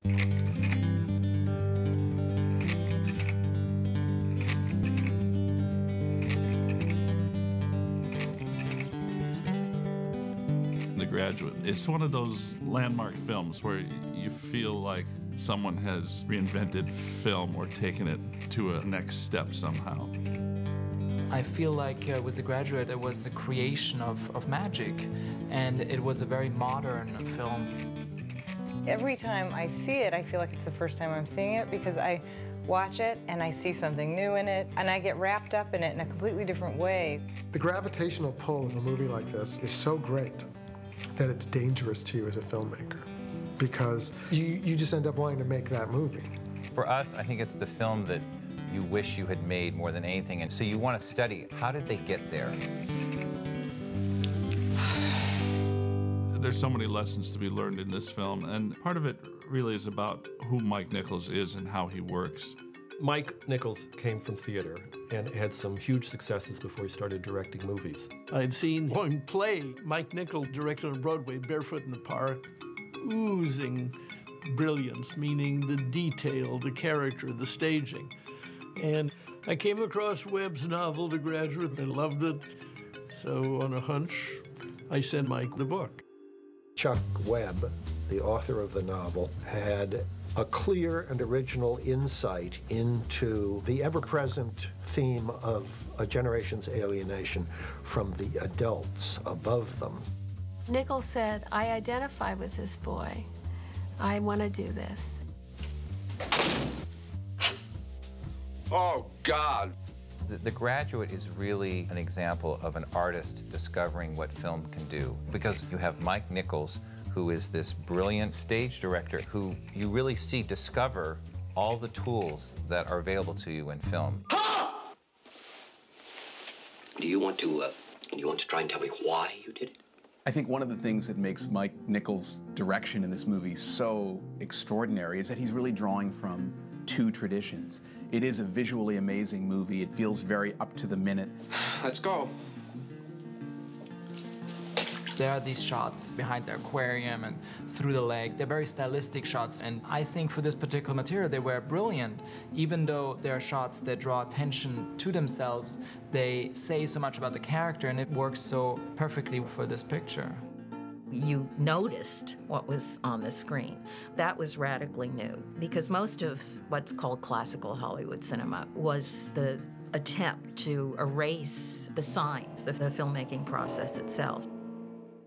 The Graduate. It's one of those landmark films where you feel like someone has reinvented film or taken it to a next step somehow. I feel like with The Graduate, it was a creation of magic, and it was a very modern film. Every time I see it, I feel like it's the first time I'm seeing it because I watch it and I see something new in it, and I get wrapped up in it in a completely different way. The gravitational pull of a movie like this is so great that it's dangerous to you as a filmmaker because you just end up wanting to make that movie. For us, I think it's the film that you wish you had made more than anything, and so you want to study, how did they get there? There's so many lessons to be learned in this film, and part of it really is about who Mike Nichols is and how he works. Mike Nichols came from theater and had some huge successes before he started directing movies. I'd seen one play Mike Nichols directed on Broadway, Barefoot in the Park, oozing brilliance, meaning the detail, the character, the staging. And I came across Webb's novel, The Graduate, and loved it. So on a hunch, I sent Mike the book. Chuck Webb, the author of the novel, had a clear and original insight into the ever-present theme of a generation's alienation from the adults above them. Nichols said, I identify with this boy. I want to do this. Oh, God. The Graduate is really an example of an artist discovering what film can do, because you have Mike Nichols, who is this brilliant stage director who you really see discover all the tools that are available to you in film. Do you want to try and tell me why you did it? I think one of the things that makes Mike Nichols' direction in this movie so extraordinary is that he's really drawing from two traditions. It is a visually amazing movie. It feels very up to the minute. Let's go. There are these shots behind the aquarium and through the lake. They're very stylistic shots, and I think for this particular material, they were brilliant. Even though they are shots that draw attention to themselves, they say so much about the character, and it works so perfectly for this picture. You noticed what was on the screen. That was radically new, because most of what's called classical Hollywood cinema was the attempt to erase the signs of the filmmaking process itself.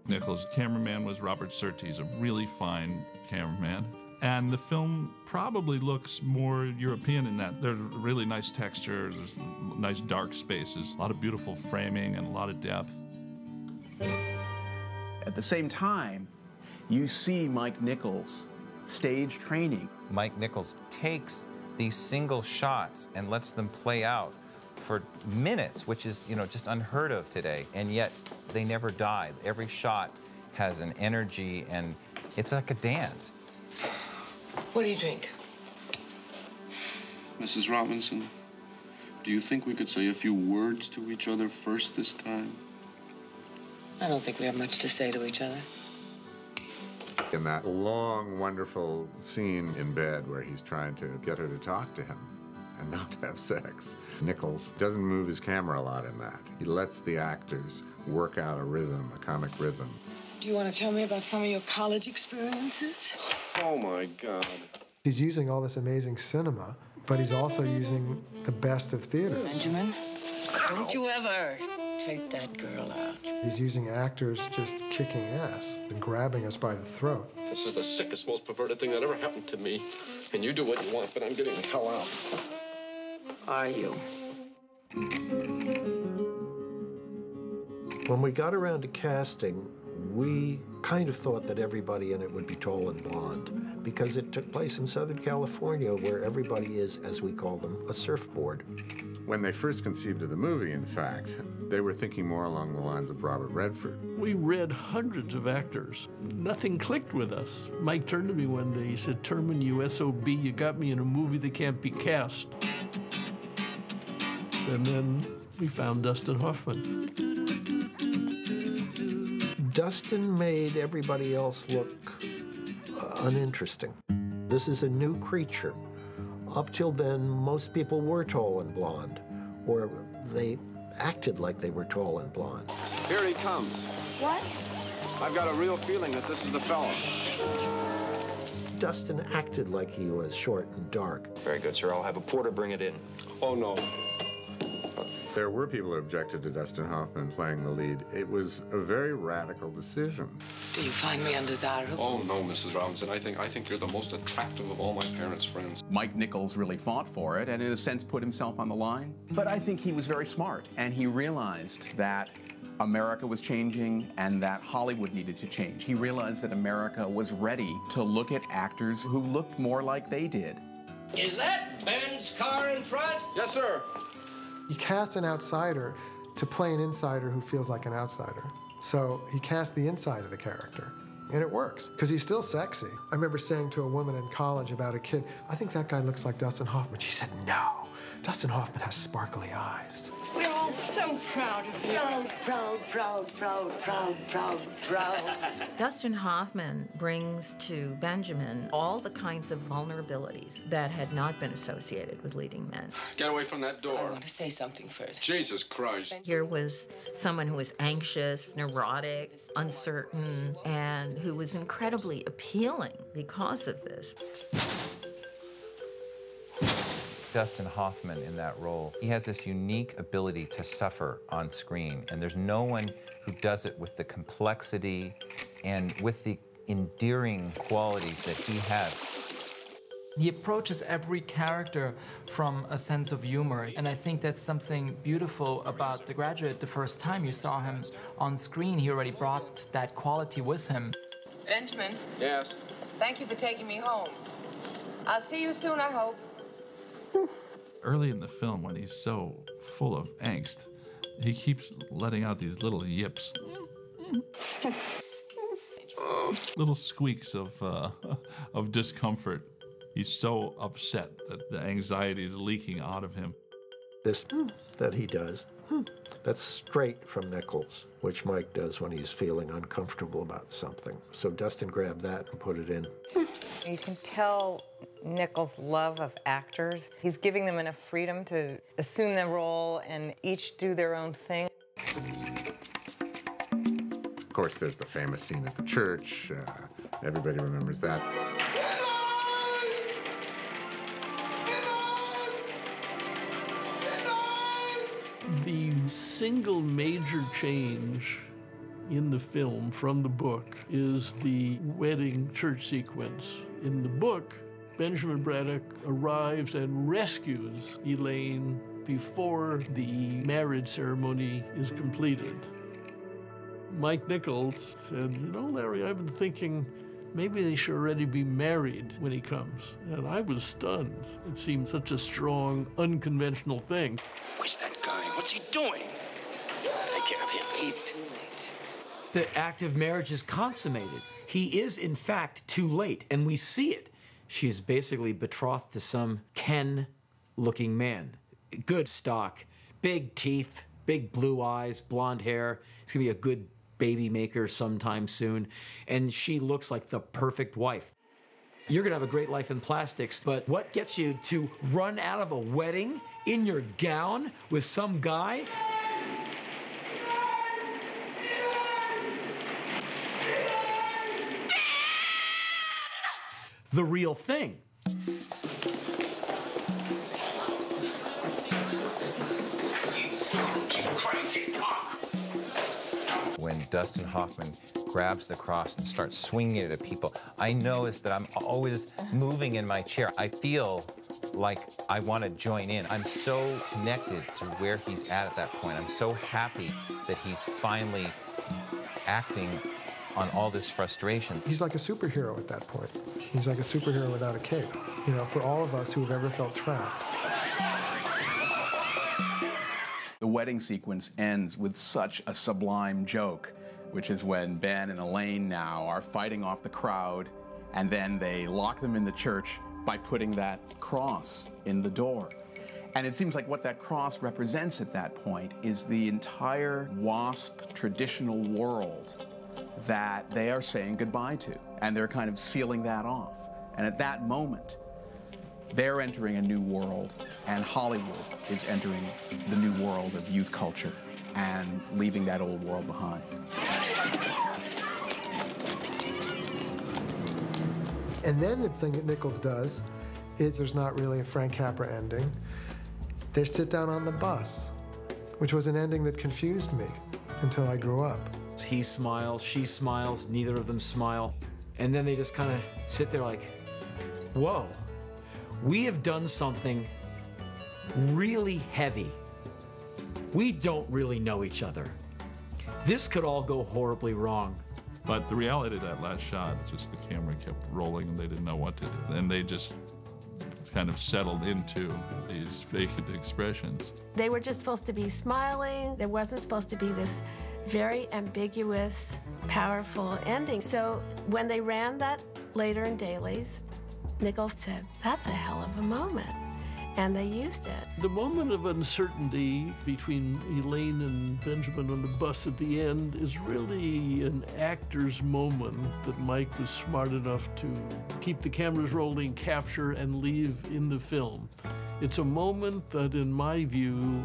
Nichols' cameraman was Robert Surtees, a really fine cameraman. And the film probably looks more European in that there's really nice texture, there's nice dark spaces, a lot of beautiful framing and a lot of depth. At the same time, you see Mike Nichols' stage training. Mike Nichols takes these single shots and lets them play out for minutes, which is, just unheard of today, and yet they never die. Every shot has an energy, and it's like a dance. What do you drink? Mrs. Robinson, do you think we could say a few words to each other first this time? I don't think we have much to say to each other. In that long, wonderful scene in bed where he's trying to get her to talk to him and not to have sex, Nichols doesn't move his camera a lot in that. He lets the actors work out a rhythm, a comic rhythm. Do you want to tell me about some of your college experiences? Oh, my God. He's using all this amazing cinema, but he's also using the best of theater. Benjamin, don't you ever take that girl out. He's using actors just kicking ass and grabbing us by the throat. This is the sickest, most perverted thing that ever happened to me. And you do what you want, but I'm getting the hell out. Are you? When we got around to casting, we kind of thought that everybody in it would be tall and blonde, because it took place in Southern California, where everybody is, as we call them, a surfboard. When they first conceived of the movie, in fact, they were thinking more along the lines of Robert Redford. We read hundreds of actors. Nothing clicked with us. Mike turned to me one day, he said, "Terman, you SOB, you got me in a movie that can't be cast." And then we found Dustin Hoffman. Dustin made everybody else look uninteresting. This is a new creature. Up till then, most people were tall and blonde, or they acted like they were tall and blonde. Here he comes. What? I've got a real feeling that this is the fellow. Dustin acted like he was short and dark. Very good, sir. I'll have a porter bring it in. Oh, no. There were people who objected to Dustin Hoffman playing the lead. It was a very radical decision. Do you find me undesirable? Oh, no, Mrs. Robinson. I think you're the most attractive of all my parents' friends. Mike Nichols really fought for it and in a sense put himself on the line. But I think he was very smart, and he realized that America was changing and that Hollywood needed to change. He realized that America was ready to look at actors who looked more like they did. Is that Ben's car in front? Yes, sir. He cast an outsider to play an insider who feels like an outsider. So he cast the inside of the character, and it works, because he's still sexy. I remember saying to a woman in college about a kid, I think that guy looks like Dustin Hoffman. She said, no, Dustin Hoffman has sparkly eyes. We're all so proud of you. Proud, proud, proud, proud, proud, proud. Dustin Hoffman brings to Benjamin all the kinds of vulnerabilities that had not been associated with leading men. Get away from that door. I want to say something first. Jesus Christ. Here was someone who was anxious, neurotic, uncertain, and who was incredibly appealing because of this. Dustin Hoffman in that role, he has this unique ability to suffer on screen, and there's no one who does it with the complexity and with the endearing qualities that he has. He approaches every character from a sense of humor, and I think that's something beautiful about The Graduate. The first time you saw him on screen, he already brought that quality with him. Benjamin? Yes? Thank you for taking me home. I'll see you soon, I hope. Early in the film, when he's so full of angst, he keeps letting out these little yips. Little squeaks of discomfort. He's so upset that the anxiety is leaking out of him. This that he does, that's straight from Nichols, which Mike does when he's feeling uncomfortable about something. So Dustin grabbed that and put it in. You can tell Nichols' love of actors. He's giving them enough freedom to assume their role and each do their own thing. Of course, there's the famous scene at the church. Everybody remembers that. The single major change in the film from the book is the wedding church sequence. In the book, Benjamin Braddock arrives and rescues Elaine before the marriage ceremony is completed. Mike Nichols said, you know, Larry, I've been thinking maybe they should already be married when he comes. And I was stunned. It seemed such a strong, unconventional thing. Where's that guy? What's he doing? Take care of him. He's too late. The act of marriage is consummated. He is, in fact, too late, and we see it. She's basically betrothed to some Ken-looking man. Good stock, big teeth, big blue eyes, blonde hair. He's gonna be a good baby maker sometime soon, and she looks like the perfect wife. You're gonna have a great life in plastics, but what gets you to run out of a wedding in your gown with some guy? The real thing. When Dustin Hoffman grabs the cross and starts swinging it at people, I notice that I'm always moving in my chair. I feel like I want to join in. I'm so connected to where he's at that point. I'm so happy that he's finally acting on all this frustration. He's like a superhero at that point. He's like a superhero without a cape. You know, for all of us who have ever felt trapped. The wedding sequence ends with such a sublime joke, which is when Ben and Elaine now are fighting off the crowd, and then they lock them in the church by putting that cross in the door. And it seems like what that cross represents at that point is the entire WASP traditional world that they are saying goodbye to, and they're kind of sealing that off. And at that moment, they're entering a new world, and Hollywood is entering the new world of youth culture and leaving that old world behind. And then the thing that Nichols does is there's not really a Frank Capra ending. They sit down on the bus, which was an ending that confused me until I grew up. He smiles, she smiles, neither of them smile. And then they just kind of sit there like, whoa, we have done something really heavy. We don't really know each other. This could all go horribly wrong. But the reality of that last shot, just the camera kept rolling and they didn't know what to do. And they just kind of settled into these vacant expressions. They were just supposed to be smiling. There wasn't supposed to be this very ambiguous, powerful ending. So when they ran that later in dailies, Nichols said, that's a hell of a moment. And they used it. The moment of uncertainty between Elaine and Benjamin on the bus at the end is really an actor's moment that Mike was smart enough to keep the cameras rolling, capture, and leave in the film. It's a moment that, in my view,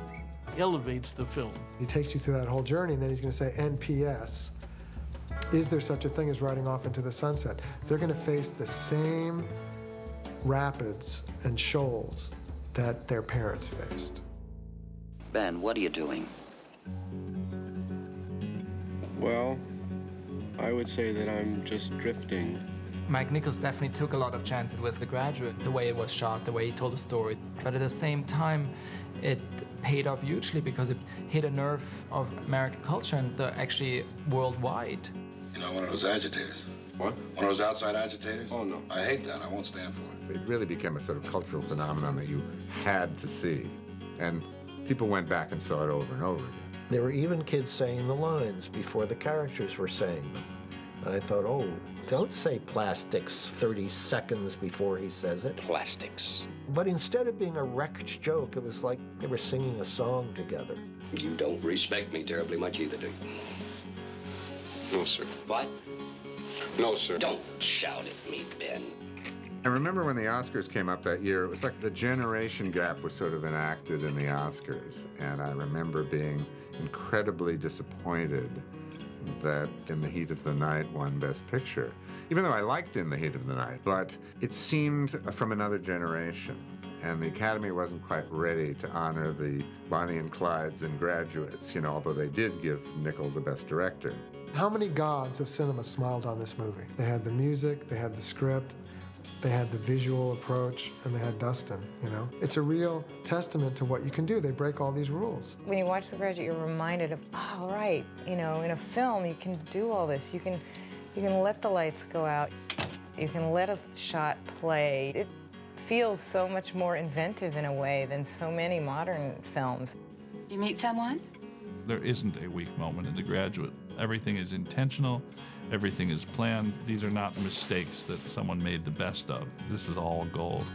elevates the film. He takes you through that whole journey, and then he's going to say, NPS, is there such a thing as riding off into the sunset? They're going to face the same rapids and shoals that their parents faced. Ben, what are you doing? Well, I would say that I'm just drifting. Mike Nichols definitely took a lot of chances with The Graduate, the way it was shot, the way he told the story. But at the same time, it paid off hugely because it hit a nerve of American culture and actually worldwide. You're not one of those agitators. What? One of those outside agitators? Oh, no. I hate that. I won't stand for it. It really became a sort of cultural phenomenon that you had to see. And people went back and saw it over and over again. There were even kids saying the lines before the characters were saying them. And I thought, oh, don't say plastics 30 seconds before he says it. Plastics. But instead of being a wrecked joke, it was like they were singing a song together. You don't respect me terribly much either, do you? No, sir. What? No, sir. Don't shout at me, Ben. I remember when the Oscars came up that year, it was like the generation gap was sort of enacted in the Oscars. And I remember being incredibly disappointed that In the Heat of the Night won Best Picture. Even though I liked In the Heat of the Night, but it seemed from another generation. And the Academy wasn't quite ready to honor the Bonnie and Clydes and Graduates, you know, although they did give Nichols the Best Director. How many gods of cinema smiled on this movie? They had the music, they had the script, they had the visual approach, and they had Dustin, you know? It's a real testament to what you can do. They break all these rules. When you watch The Graduate, you're reminded of, oh, right, you know, in a film, you can do all this. You can let the lights go out. You can let a shot play. It feels so much more inventive in a way than so many modern films. You meet someone? There isn't a weak moment in The Graduate. Everything is intentional. Everything is planned. These are not mistakes that someone made the best of. This is all gold.